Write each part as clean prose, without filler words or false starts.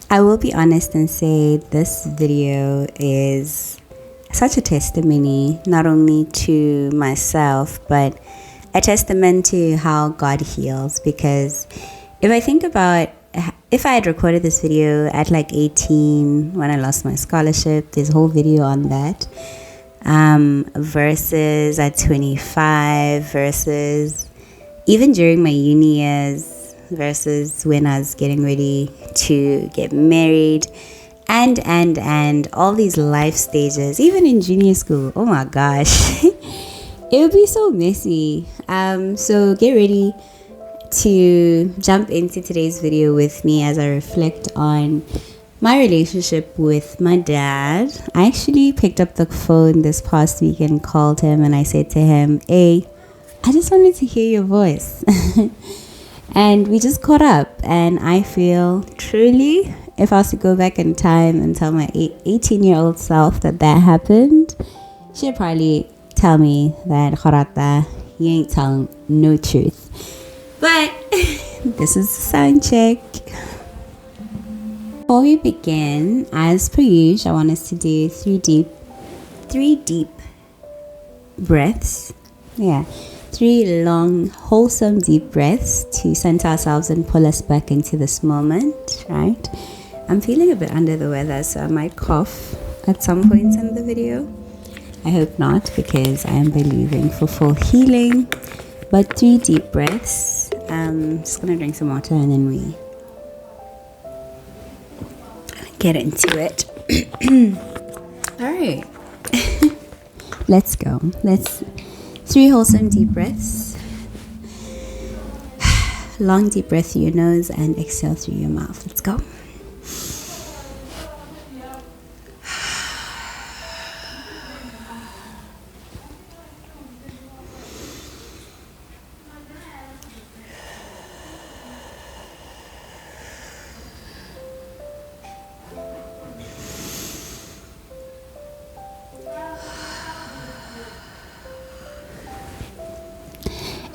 I will be honest and say this video is such a testimony, not only to myself, but a testament to how God heals. Because if I think about if I had recorded this video at like 18 when I lost my scholarship, there's a whole video on that, versus at 25, versus even during my uni years, versus when I was getting ready to get married, and all these life stages, even in junior school. Oh my gosh. It would be so messy. So get ready to jump into today's video with me as I reflect on my relationship with my dad. I actually picked up the phone this past week and called him, and I said to him, hey, I just wanted to hear your voice. And we just caught up, and I feel truly, if I was to go back in time and tell my 18-year-old self that happened, she'd probably tell me that, Gorata, you ain't telling no truth. But this is the sound check. Before we begin, as per usual, I want us to do three deep breaths. Yeah, 3 long, wholesome, deep breaths to center ourselves and pull us back into this moment, right? I'm feeling a bit under the weather, so I might cough at some points in the video. I hope not, because I am believing for full healing. But 3 deep breaths. Just gonna drink some water and then we get into it. All right. Let's go. 3 wholesome deep breaths. Long deep breath through your nose and exhale through your mouth. Let's go.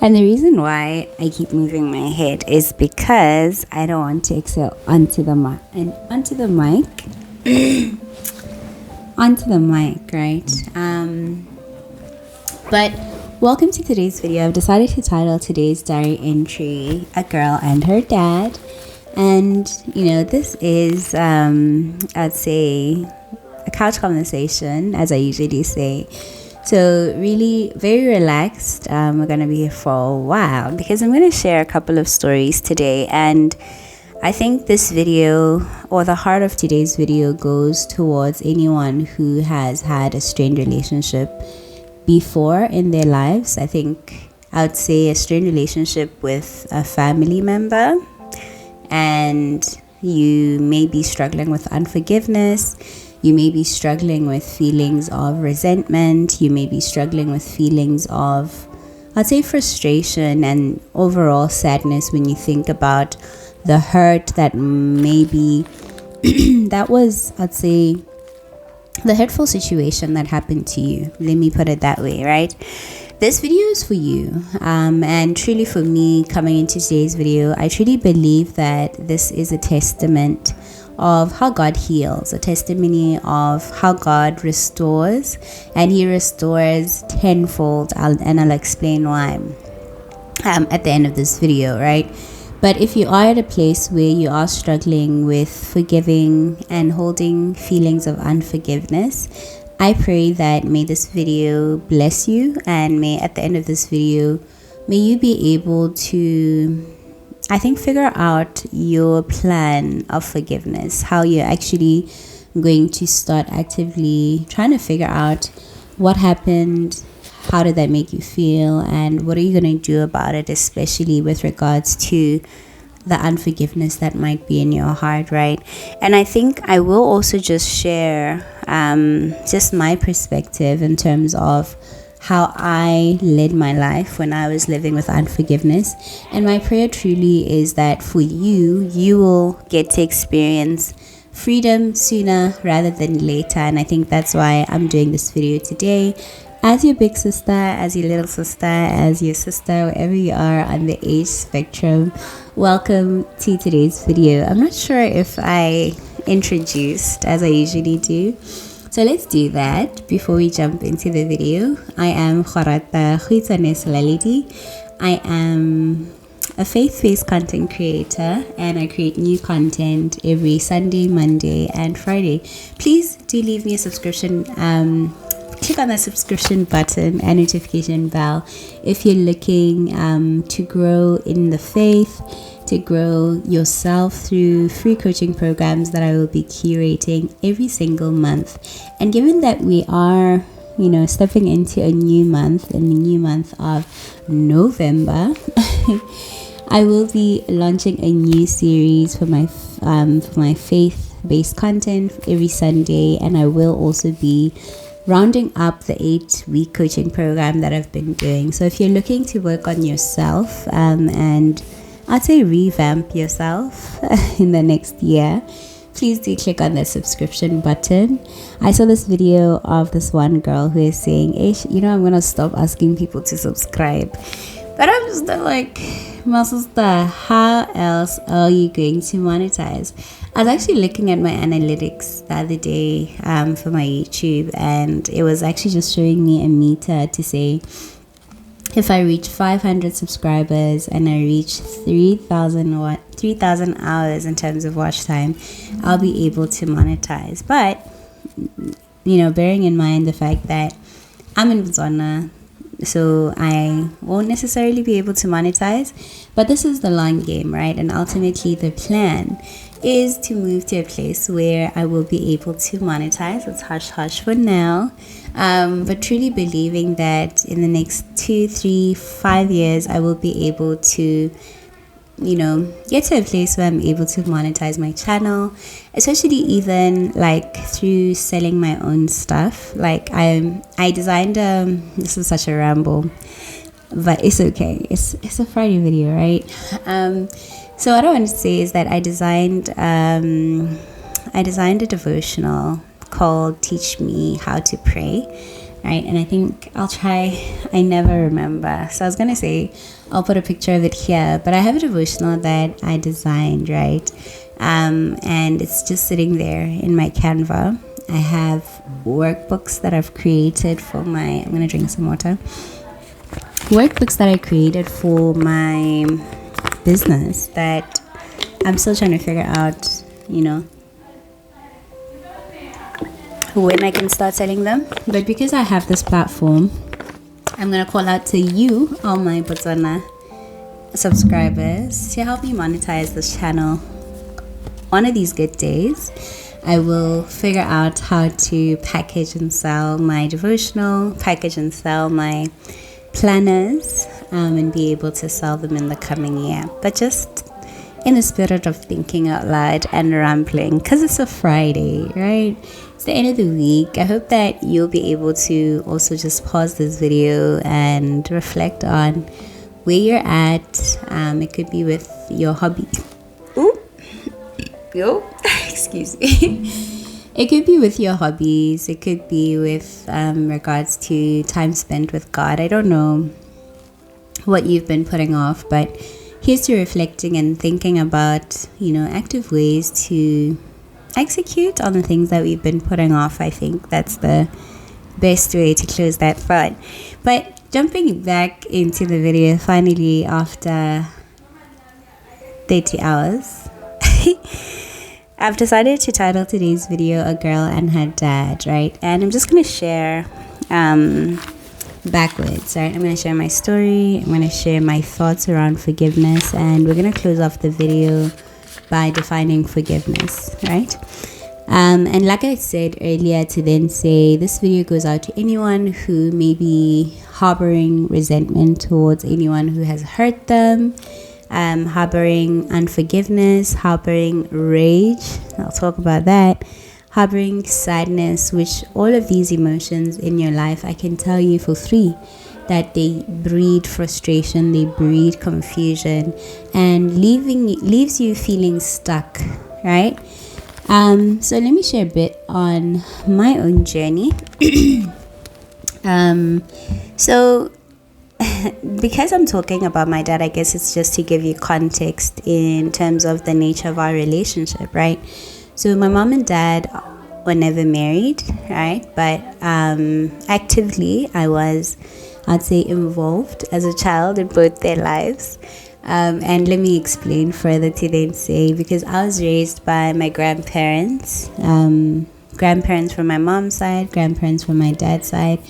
And the reason why I keep moving my head is because I don't want to exhale onto the mic, right? But welcome to today's video. I've decided to title today's diary entry "A Girl and Her Dad," and this is I'd say a couch conversation, as I usually say. So really very relaxed. We're going to be here for a while because I'm going to share a couple of stories today. And I think this video, or the heart of today's video, goes towards anyone who has had a strained relationship before in their lives. I think I would say a strained relationship with a family member, and you may be struggling with unforgiveness. You may be struggling with feelings of resentment. You may be struggling with feelings of, I'd say, frustration and overall sadness when you think about the hurt that maybe that was, I'd say, the hurtful situation that happened to you. Let me put it that way, right? This video is for you. And truly for me, coming into today's video, I truly believe that this is a testament of how God heals, a testimony of how God restores, and He restores tenfold, and I'll explain why at the end of this video, right? But if you are at a place where you are struggling with forgiving and holding feelings of unforgiveness, I pray that may this video bless you, and may at the end of this video, may you be able to, I think, figure out your plan of forgiveness, how you're actually going to start actively trying to figure out what happened, how did that make you feel, and what are you going to do about it, especially with regards to the unforgiveness that might be in your heart, right? And I think I will also just share just my perspective in terms of how I led my life when I was living with unforgiveness. And my prayer truly is that for you, you will get to experience freedom sooner rather than later. And I think that's why I'm doing this video today. as your big sister, as your little sister, as your sister, wherever you are on the age spectrum, welcome to today's video. I'm not sure if I introduced as I usually do, so let's do that before we jump into the video. I am Gorata.Selaledi. I am a faith-based content creator, and I create new content every Sunday, Monday, and Friday. Please do leave me a subscription. Click on that subscription button and notification bell if you're looking to grow in the faith, to grow yourself through free coaching programs that I will be curating every single month. And given that we are, stepping into a new month, in the new month of November, I will be launching a new series for my faith-based content every Sunday, and I will also be rounding up the 8-week coaching program that I've been doing. So if you're looking to work on yourself and I'd say revamp yourself in the next year, please do click on the subscription button. I saw this video of this one girl who is saying, I'm gonna stop asking people to subscribe. But I'm just like, my sister, how else are you going to monetize? I was actually looking at my analytics the other day for my YouTube, and it was actually just showing me a meter to say if I reach 500 subscribers and I reach 3,000 hours in terms of watch time, I'll be able to monetize. But bearing in mind the fact that I'm in Botswana, so I won't necessarily be able to monetize, but this is the long game, right? And ultimately the plan is to move to a place where I will be able to monetize. It's hush hush for now, but truly believing that in the next 2, 3, 5 years I will be able to get to a place where I'm able to monetize my channel, especially even like through selling my own stuff. Like I designed this is such a ramble, but it's okay, it's a Friday video, right? So what I want to say is that I designed a devotional called Teach Me How to Pray, right? And I think I never remember. So I was going to say, I'll put a picture of it here, but I have a devotional that I designed, right? And it's just sitting there in my Canva. I have workbooks that I've created for I'm going to drink some water. Workbooks that I created for my business that I'm still trying to figure out, when I can start selling them. But because I have this platform, I'm going to call out to you, all my Botswana subscribers, to help me monetize this channel. One of these good days, I will figure out how to package and sell my devotional, package and sell my planners, and be able to sell them in the coming year. But just in the spirit of thinking out loud and rambling, because it's a Friday, right? It's the end of the week. I hope that you'll be able to also just pause this video and reflect on where you're at. It could be with your hobby. Excuse me. It could be with your hobbies. It could be with regards to time spent with God. I don't know what you've been putting off, but here's to reflecting and thinking about, active ways to execute on the things that we've been putting off. I think that's the best way to close that thought. But jumping back into the video finally after 30 hours, I've decided to title today's video A Girl and Her Dad, right? And I'm just going to share backwards, right? I'm going to share my story. I'm going to share my thoughts around forgiveness, and we're going to close off the video by defining forgiveness, right? And like I said earlier, to then say this video goes out to anyone who may be harboring resentment towards anyone who has hurt them, harboring unforgiveness, harboring rage, I'll talk about that, harboring sadness, which all of these emotions in your life, I can tell you for free that they breed frustration, they breed confusion, and leaves you feeling stuck, right? So let me share a bit on my own journey. So because I'm talking about my dad, I guess it's just to give you context in terms of the nature of our relationship, right? So my mom and dad were never married, right? But actively, I'd say, involved as a child in both their lives. And let me explain further to then say, because I was raised by my grandparents, grandparents from my mom's side, grandparents from my dad's side,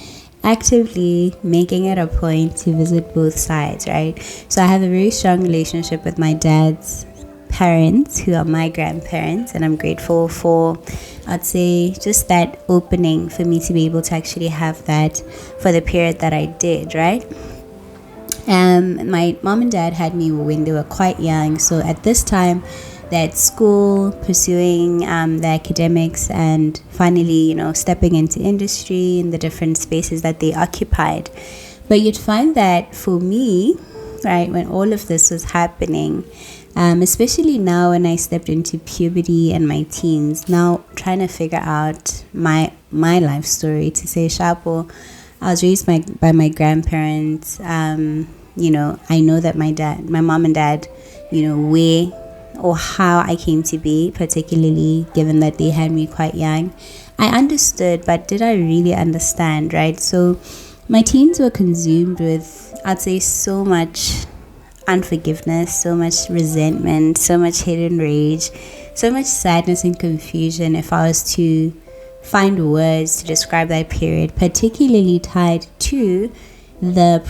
actively making it a point to visit both sides, right? So I have a very strong relationship with my dad's parents, who are my grandparents, and I'm grateful for, I'd say, just that opening for me to be able to actually have that for the period that I did, right? My mom and dad had me when they were quite young, so at this time they're at school pursuing their academics and finally, stepping into industry in the different spaces that they occupied. But you'd find that for me, right, when all of this was happening, especially now when I stepped into puberty and my teens, now trying to figure out my life story, to say, Shapo, I was raised by my grandparents. I know that my mom and dad, where or how I came to be, particularly given that they had me quite young. I understood, but did I really understand, right? So my teens were consumed with, I'd say, so much unforgiveness, so much resentment, so much hidden rage, so much sadness and confusion, if I was to find words to describe that period, particularly tied to the,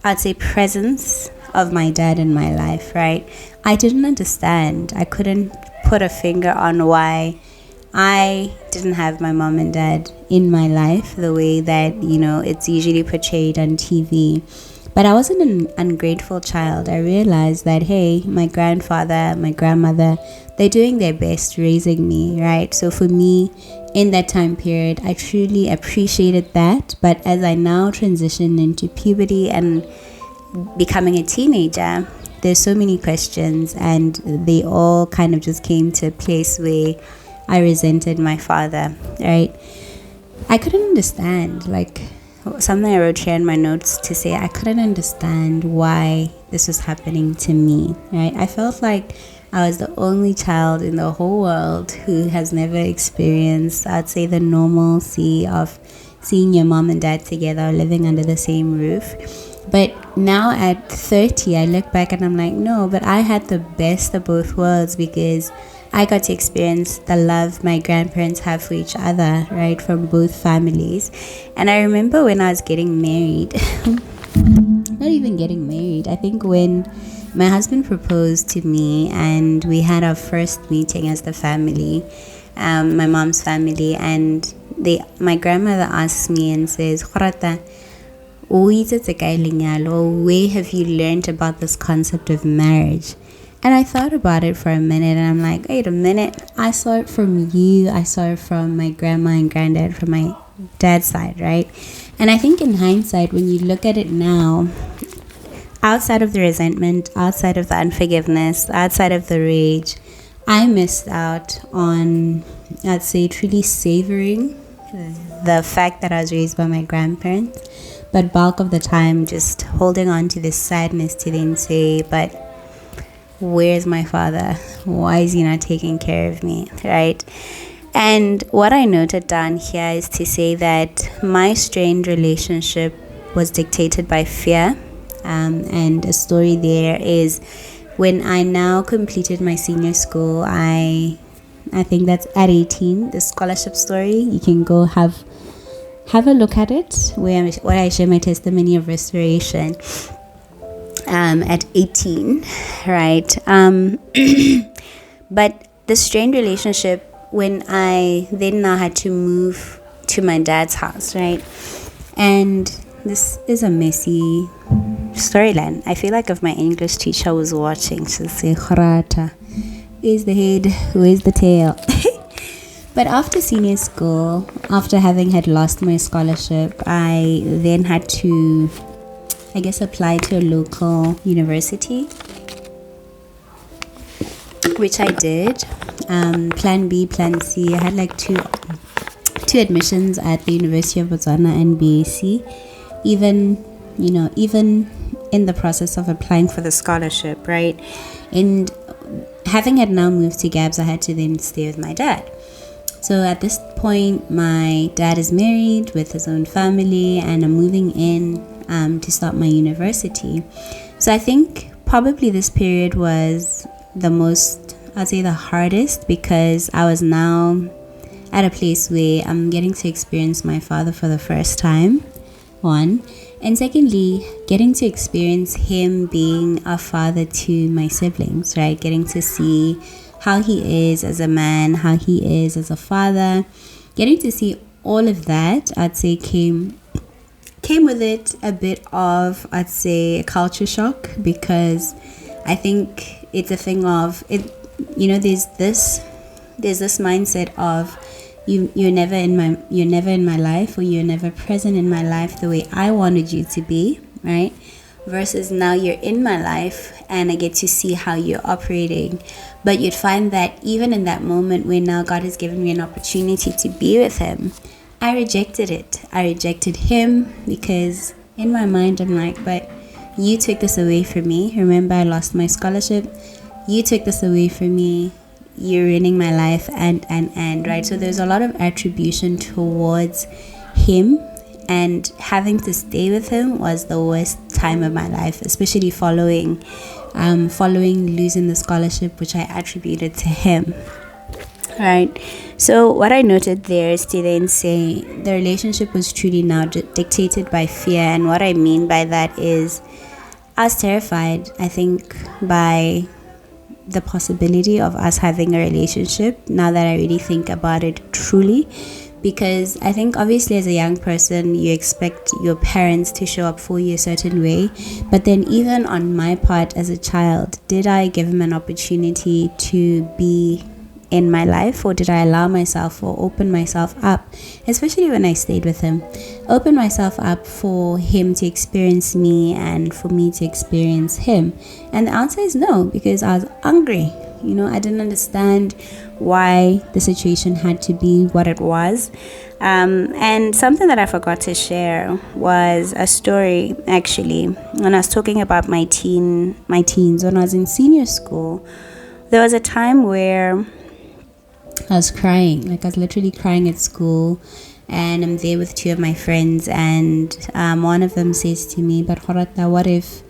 I'd say, presence of my dad in my life, right? I didn't understand. I couldn't put a finger on why I didn't have my mom and dad in my life the way that, it's usually portrayed on TV. But I wasn't an ungrateful child. I realized that, hey, my grandfather, my grandmother, they're doing their best raising me, right? So for me, in that time period, I truly appreciated that. But as I now transition into puberty and becoming a teenager, there's so many questions, and they all kind of just came to a place where I resented my father, right? I couldn't understand, like, something I wrote here in my notes to say, I couldn't understand why this was happening to me, right? I felt like I was the only child in the whole world who has never experienced, I'd say, the normalcy of seeing your mom and dad together, living under the same roof. But now at 30, I look back and I'm like, no, but I had the best of both worlds, because I got to experience the love my grandparents have for each other, right, from both families. And I remember when I was getting married, not even getting married, I think when my husband proposed to me and we had our first meeting as the family, my mom's family, and my grandmother asks me and says, Gorata, where have you learned about this concept of marriage? And I thought about it for a minute, and I'm like, wait a minute, I saw it from you, I saw it from my grandma and granddad from my dad's side, right? And I think in hindsight, when you look at it now, outside of the resentment, outside of the unforgiveness, outside of the rage, I missed out on, I'd say, truly savoring the fact that I was raised by my grandparents, but bulk of the time just holding on to this sadness to then say, but where's my father? Why is he not taking care of me, right? And what I noted down here is to say that my strained relationship was dictated by fear. And a story there is when I now completed my senior school, I think that's at 18, the scholarship story. You can go have a look at it, where I share my testimony of restoration at 18, right? But the strained relationship, when I then now had to move to my dad's house, right? And this is a messy storyline. I feel like if my English teacher was watching, she'll say, Gorata, where's the head, where's the tail? But after senior school, after having had lost my scholarship, I then had to, I guess, apply to a local university, which I did. Plan B, plan C. I had like two to admissions at the University of Botswana and BAC, even in the process of applying for the scholarship, right? And having had now moved to Gabs, I had to then stay with my dad. So at this point, my dad is married with his own family, and I'm moving in to start my university. So I think probably this period was the most, I'd say the hardest, because I was now at a place where I'm getting to experience my father for the first time, one. And secondly, getting to experience him being a father to my siblings, right? Getting to see how he is as a man, how he is as a father. Getting to see all of that, I'd say, came with it a bit of, I'd say, a culture shock, because I think it's a thing of it. There's this mindset of you're never in my life, or you're never present in my life the way I wanted you to be, right? Versus now you're in my life and I get to see how you're operating. But you'd find that even in that moment when now God has given me an opportunity to be with him, I rejected it. I rejected him because in my mind I'm like, but you took this away from me. Remember, I lost my scholarship. You took this away from me. You're ruining my life and right? So there's a lot of attribution towards him, and having to stay with him was the worst time of my life, especially following losing the scholarship, which I attributed to him, right? So what I noted there is to then say the relationship was truly now dictated by fear. And what I mean by that is I was terrified, I think, by the possibility of us having a relationship, now that I really think about it truly. Because I think obviously as a young person you expect your parents to show up for you a certain way, but then even on my part as a child, did I give him an opportunity to be in my life, or did I allow myself or open myself up, especially when I stayed with him, open myself up for him to experience me and for me to experience him? And the answer is no, because I was angry. I didn't understand why the situation had to be what it was. And something that I forgot to share was a story, actually, when I was talking about my teens, when I was in senior school. There was a time where I was crying, like I was literally crying at school, and I'm there with two of my friends, and one of them says to me, but Gorata, what if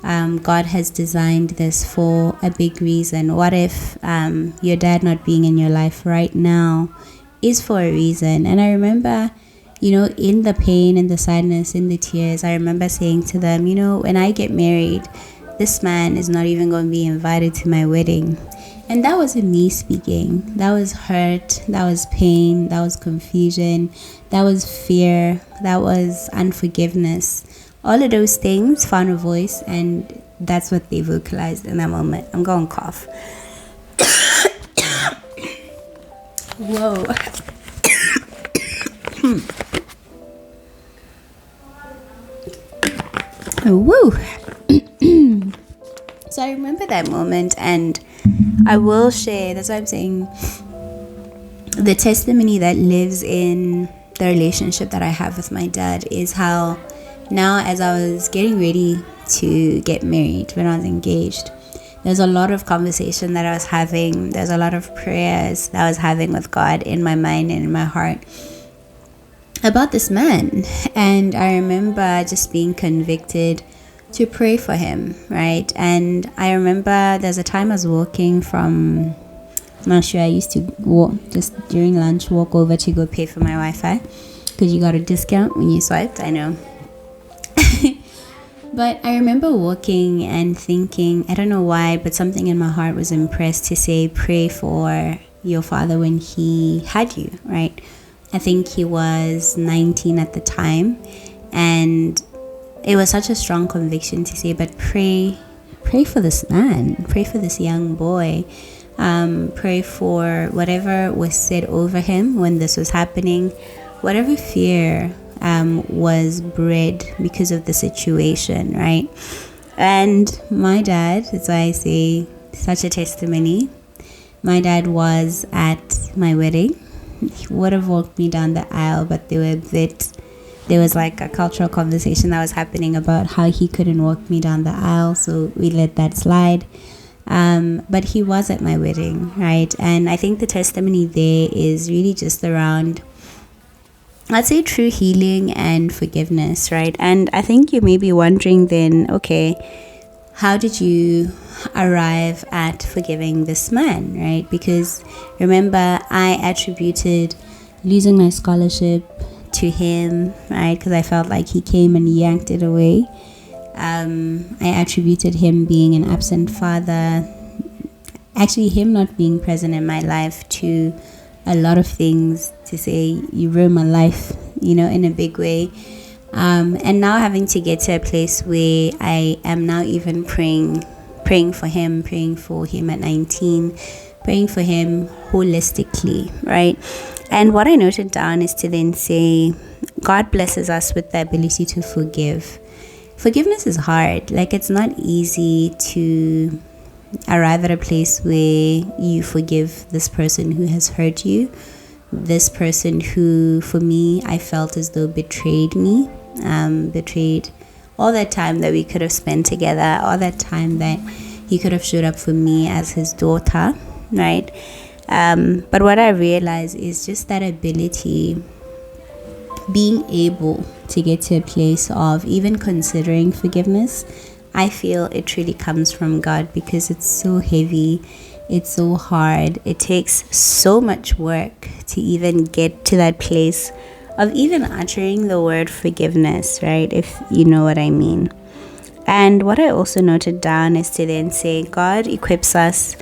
God has designed this for a big reason? What if your dad not being in your life right now is for a reason? And I remember, in the pain, in the sadness, in the tears, I remember saying to them, when I get married, this man is not even going to be invited to my wedding. And that wasn't me speaking. That was hurt. That was pain. That was confusion. That was fear. That was unforgiveness. All of those things found a voice, and that's what they vocalized in that moment. I'm going to cough. Whoa. Woo. So I remember that moment, and I will share, that's why I'm saying the testimony that lives in the relationship that I have with my dad is how now, as I was getting ready to get married, when I was engaged, there's a lot of conversation that I was having. There's a lot of prayers that I was having with God in my mind and in my heart about this man. And I remember just being convicted to pray for him, right? And I remember there's a time I was walking from, I'm not sure, I used to walk just during lunch, walk over to go pay for my Wi-Fi because you got a discount when you swiped, I know. But I remember walking and thinking, I don't know why, but something in my heart was impressed to say, pray for your father when he had you, right? I think he was 19 at the time, and it was such a strong conviction to say, but pray for this man, pray for this young boy, pray for whatever was said over him when this was happening, whatever fear was bred because of the situation, right? And my dad, that's why I say such a testimony, my dad was at my wedding, he would have walked me down the aisle, but there was like a cultural conversation that was happening about how he couldn't walk me down the aisle, so we let that slide. But he was at my wedding, right? And I think the testimony there is really just around, I'd say, true healing and forgiveness, right? And I think you may be wondering then, okay, how did you arrive at forgiving this man, right? Because remember, I attributed losing my scholarship to him, right? Because I felt like he came and yanked it away. I attributed him being an absent father, actually him not being present in my life, to a lot of things, to say you ruined my life, in a big way. And now having to get to a place where I am now even praying for him at 19, praying for him holistically, right? And what I noted down is to then say, God blesses us with the ability to forgive. Forgiveness is hard. Like, it's not easy to arrive at a place where you forgive this person who has hurt you, this person who, for me, I felt as though betrayed me, betrayed all that time that we could have spent together, all that time that he could have showed up for me as his daughter, right? But what I realized is just that ability, being able to get to a place of even considering forgiveness. I feel it truly comes from God, because it's so heavy, it's so hard, it takes so much work to even get to that place of even uttering the word forgiveness, right? If you know what I mean. And what I also noted down is to then say, God equips us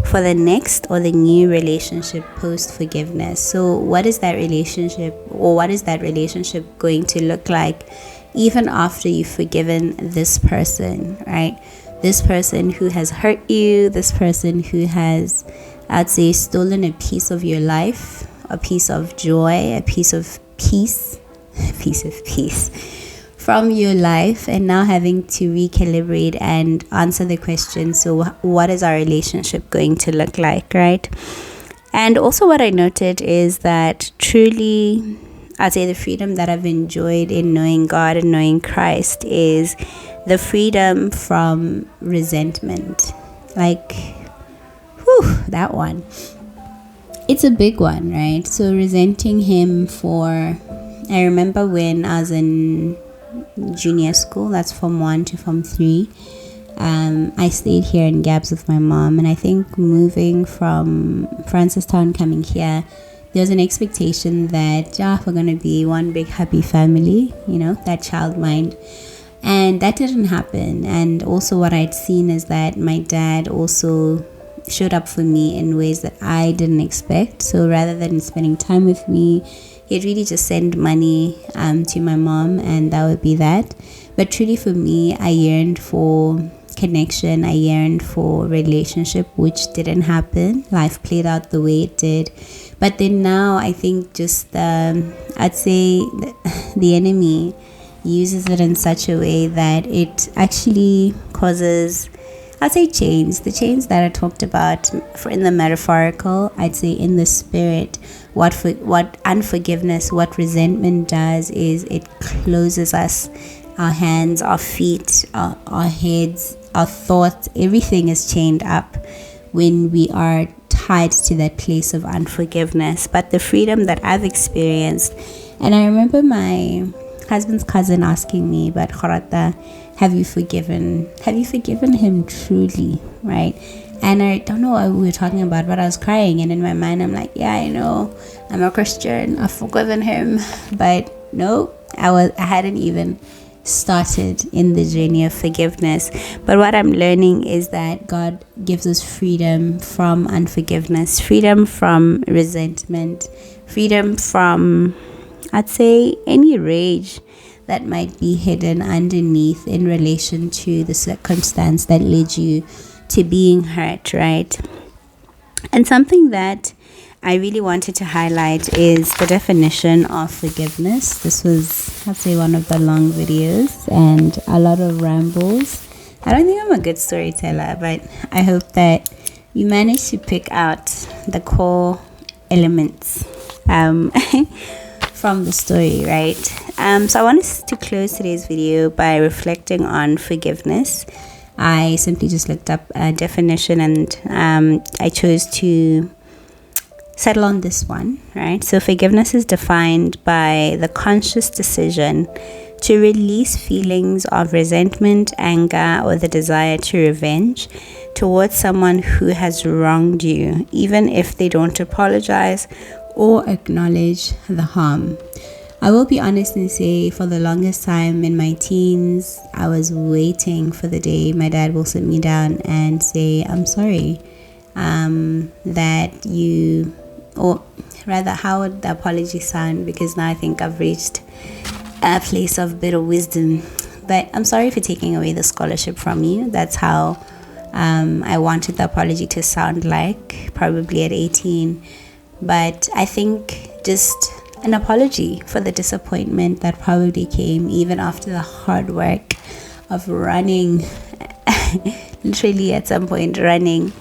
for the next or the new relationship post forgiveness. So what is that relationship going to look like even after you've forgiven this person, right? This person who has hurt you, this person who has, I'd say, stolen a piece of your life, a piece of joy, a piece of peace from your life, and now having to recalibrate and answer the question, so what is our relationship going to look like, right? And also what I noted is that truly, I'd say the freedom that I've enjoyed in knowing God and knowing Christ is the freedom from resentment. Like, that one. It's a big one, right? So resenting him for, I remember when I was in junior school, that's from 1 to from 3, I stayed here in Gabs with my mom, and I think moving from Francistown coming here, there's an expectation that we're going to be one big happy family, that child mind. And that didn't happen. And also what I'd seen is that my dad also showed up for me in ways that I didn't expect. So rather than spending time with me, he'd really just send money to my mom, and that would be that. But truly for me, I yearned for connection, I yearned for relationship, which didn't happen. Life played out the way it did. But then now I think just I'd say the enemy uses it in such a way that it actually causes, I'd say, chains. The chains that I talked about in the metaphorical, I'd say in the spirit, what unforgiveness, what resentment does is it closes us, our hands, our feet, our heads, our thoughts, everything is chained up when we are tied to that place of unforgiveness. But the freedom that I've experienced, and I remember my husband's cousin asking me, but Gorata, have you forgiven him truly, right? And I don't know what we were talking about, but I was crying, and in my mind I'm like, yeah, I know, I'm a Christian, I've forgiven him. But no, I hadn't even started in the journey of forgiveness. But what I'm learning is that God gives us freedom from unforgiveness, freedom from resentment, freedom from, I'd say, any rage that might be hidden underneath in relation to the circumstance that led you to being hurt, right? And something that I really wanted to highlight is the definition of forgiveness. This was, I'd say, one of the long videos and a lot of rambles. I don't think I'm a good storyteller, but I hope that you managed to pick out the core elements from the story, right? So I want us to close today's video by reflecting on forgiveness. I simply just looked up a definition and I chose to settle on this one, right? So forgiveness is defined by the conscious decision to release feelings of resentment, anger, or the desire to revenge towards someone who has wronged you, even if they don't apologize or acknowledge the harm. I will be honest and say, for the longest time in my teens, I was waiting for the day my dad will sit me down and say, I'm sorry, that you, or rather, how would the apology sound? Because now I think I've reached a place of bitter wisdom. But I'm sorry for taking away the scholarship from you. That's how I wanted the apology to sound like, probably at 18. But I think just an apology for the disappointment that probably came even after the hard work of running, literally at some point running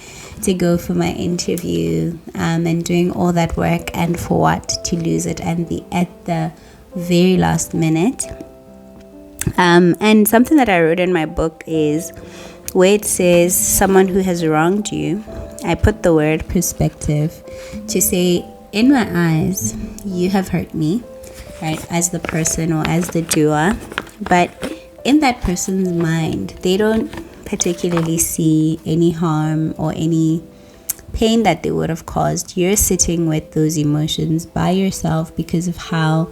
to go for my interview, and doing all that work, and for what? To lose it and be at the very last minute. And something that I wrote in my book is where it says someone who has wronged you, I put the word perspective to say, in my eyes, you have hurt me, right, as the person or as the doer, but in that person's mind, they don't particularly see any harm or any pain that they would have caused. You're sitting with those emotions by yourself because of how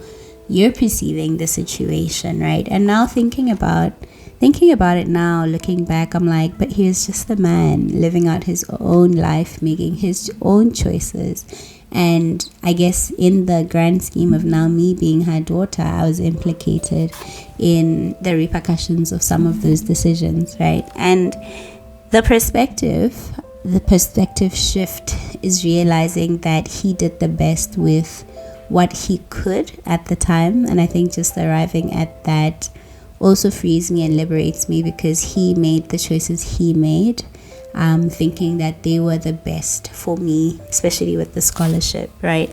you're perceiving the situation, right? And now thinking about it now, looking back, I'm like, but he was just a man living out his own life, making his own choices. And I guess in the grand scheme of now me being her daughter, I was implicated in the repercussions of some of those decisions, right? And the perspective shift is realizing that he did the best with what he could at the time. And I think just arriving at that also frees me and liberates me, because he made the choices he made, thinking that they were the best for me, especially with the scholarship, right?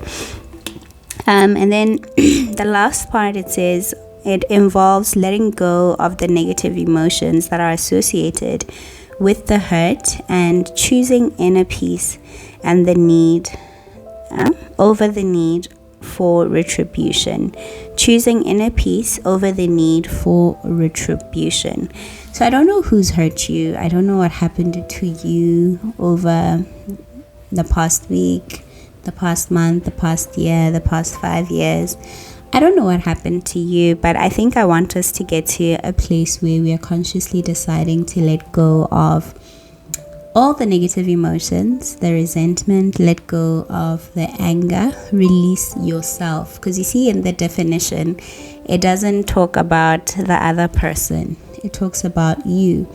And then the last part, it says it involves letting go of the negative emotions that are associated with the hurt and choosing inner peace and the need over the need for retribution. Choosing inner peace over the need for retribution. So I don't know who's hurt you. I don't know what happened to you over the past week, the past month, the past year, the past 5 years. I don't know what happened to you, but I think I want us to get to a place where we are consciously deciding to let go of all the negative emotions, the resentment, let go of the anger, release yourself. Because you see, in the definition, it doesn't talk about the other person. It talks about you.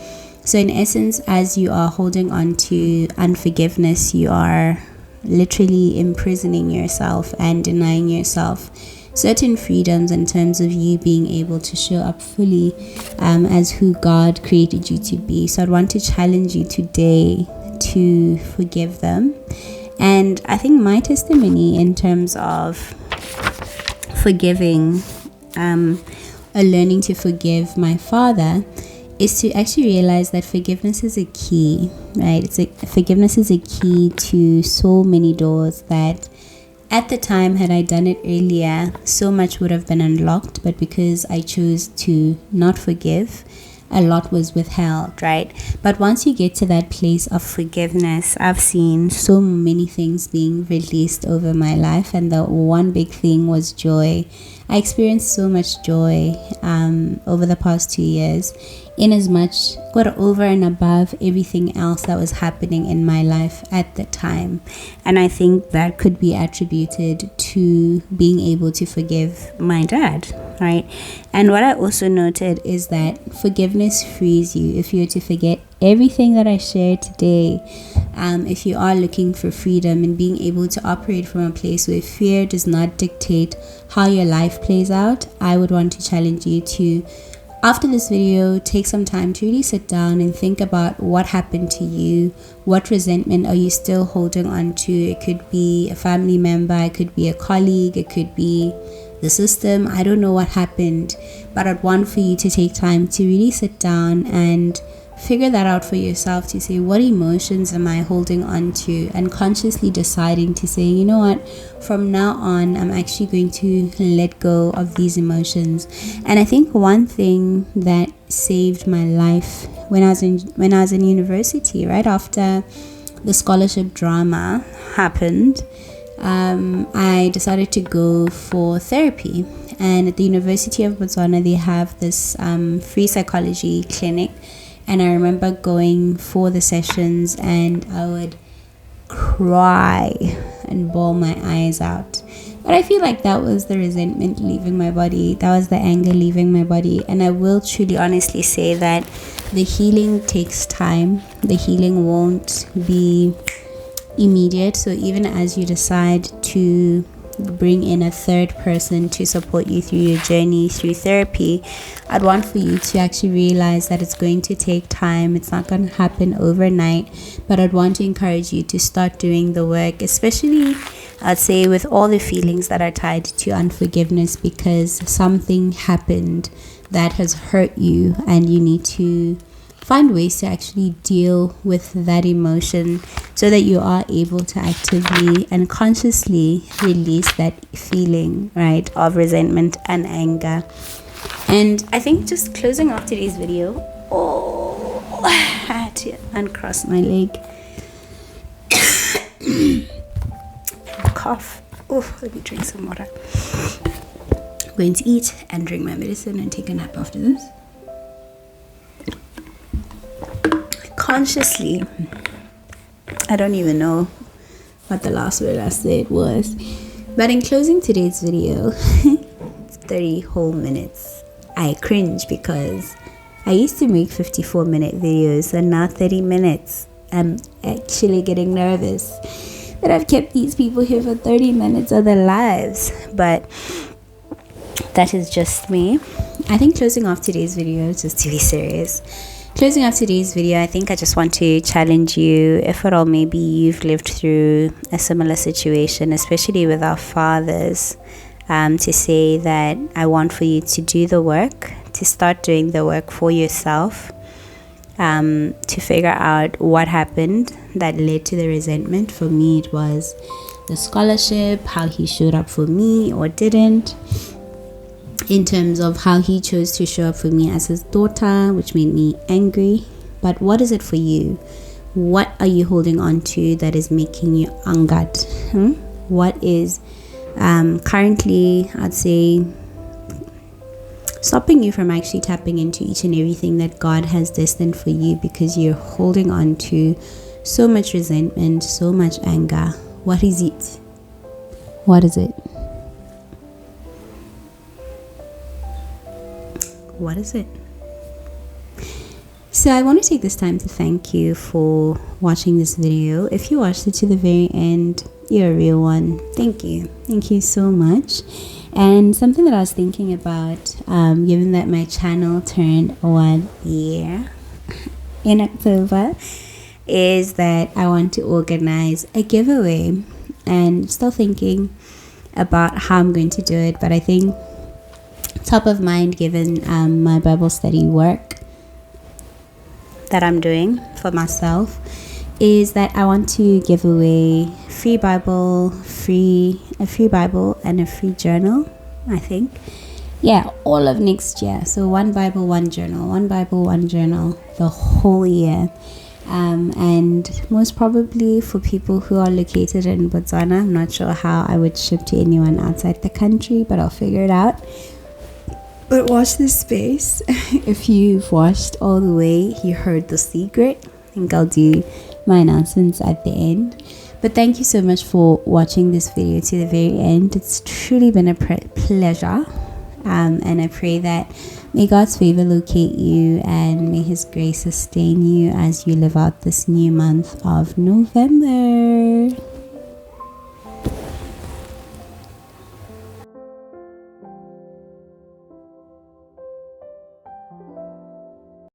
So in essence, as you are holding on to unforgiveness, you are literally imprisoning yourself and denying yourself certain freedoms in terms of you being able to show up fully as who God created you to be. So I'd want to challenge you today to forgive them. And I think my testimony in terms of forgiving, or learning to forgive my father, is to actually realize that forgiveness is a key, right? Forgiveness is a key to so many doors that at the time, had I done it earlier, so much would have been unlocked. But because I chose to not forgive, a lot was withheld, right? But once you get to that place of forgiveness, I've seen so many things being released over my life. And the one big thing was joy. I experienced so much joy over the past 2 years, in as much got over and above everything else that was happening in my life at the time. And I think that could be attributed to being able to forgive my dad, right? And what I also noted is that forgiveness frees you. If you're to forget everything that I shared today, if you are looking for freedom and being able to operate from a place where fear does not dictate how your life plays out, I would want to challenge you to After this video, take some time to really sit down and think about what happened to you. What resentment are you still holding on to? It could be a family member, it could be a colleague, it could be the system. I don't know what happened, but I'd want for you to take time to really sit down and figure that out for yourself, to say, what emotions am I holding on to, and consciously deciding to say, you know what, from now on I'm actually going to let go of these emotions. And I think one thing that saved my life when I was in university, right after the scholarship drama happened, I decided to go for therapy. And at the University of Botswana, they have this free psychology clinic. And I remember going for the sessions, and I would cry and bawl my eyes out. But I feel like that was the resentment leaving my body. That was the anger leaving my body. And I will truly honestly say that the healing takes time. The healing won't be immediate. So even as you decide to bring in a third person to support you through your journey through therapy, I'd want for you to actually realize that it's going to take time. It's not going to happen overnight, but I'd want to encourage you to start doing the work, especially I'd say with all the feelings that are tied to unforgiveness, because something happened that has hurt you, and you need to find ways to actually deal with that emotion so that you are able to actively and consciously release that feeling, right, of resentment and anger. And I think just closing off today's video, I had to uncross my leg. Cough. Let me drink some water. I'm going to eat and drink my medicine and take a nap after this. Consciously, I don't even know what the last word I said was, but in closing today's video, it's 30 whole minutes. I cringe because I used to make 54-minute videos, and now 30 minutes. I'm actually getting nervous that I've kept these people here for 30 minutes of their lives, but that is just me. I think closing off today's video, just to be serious, closing off today's video, I think I just want to challenge you, if at all maybe you've lived through a similar situation, especially with our fathers, to say that I want for you to do the work, to start doing the work for yourself, to figure out what happened that led to the resentment. For me, it was the scholarship, how he showed up for me or didn't, in terms of how he chose to show up for me as his daughter, which made me angry. But what is it for you? What are you holding on to that is making you angered? What is currently, I'd say, stopping you from actually tapping into each and everything that God has destined for you, because you're holding on to so much resentment, so much anger? What is it? What is it? What is it? So I want to take this time to thank you for watching this video. If you watched it to the very end, you're a real one. Thank you. Thank you so much. And something that I was thinking about, given that my channel turned 1 year in October, is that I want to organize a giveaway, and still thinking about how I'm going to do it. But I think top of mind, given my Bible study work that I'm doing for myself, is that I want to give away a free Bible and a free journal, I think. Yeah, all of next year. So 1 Bible, 1 journal, 1 Bible, 1 journal, the whole year. And most probably for people who are located in Botswana. I'm not sure how I would ship to anyone outside the country, but I'll figure it out. But watch this space. If you've watched all the way, you heard the secret. I think I'll do my announcements at the end. But thank you so much for watching this video to the very end. It's truly been a pleasure. And I pray that may God's favor locate you, and may His grace sustain you as you live out this new month of November.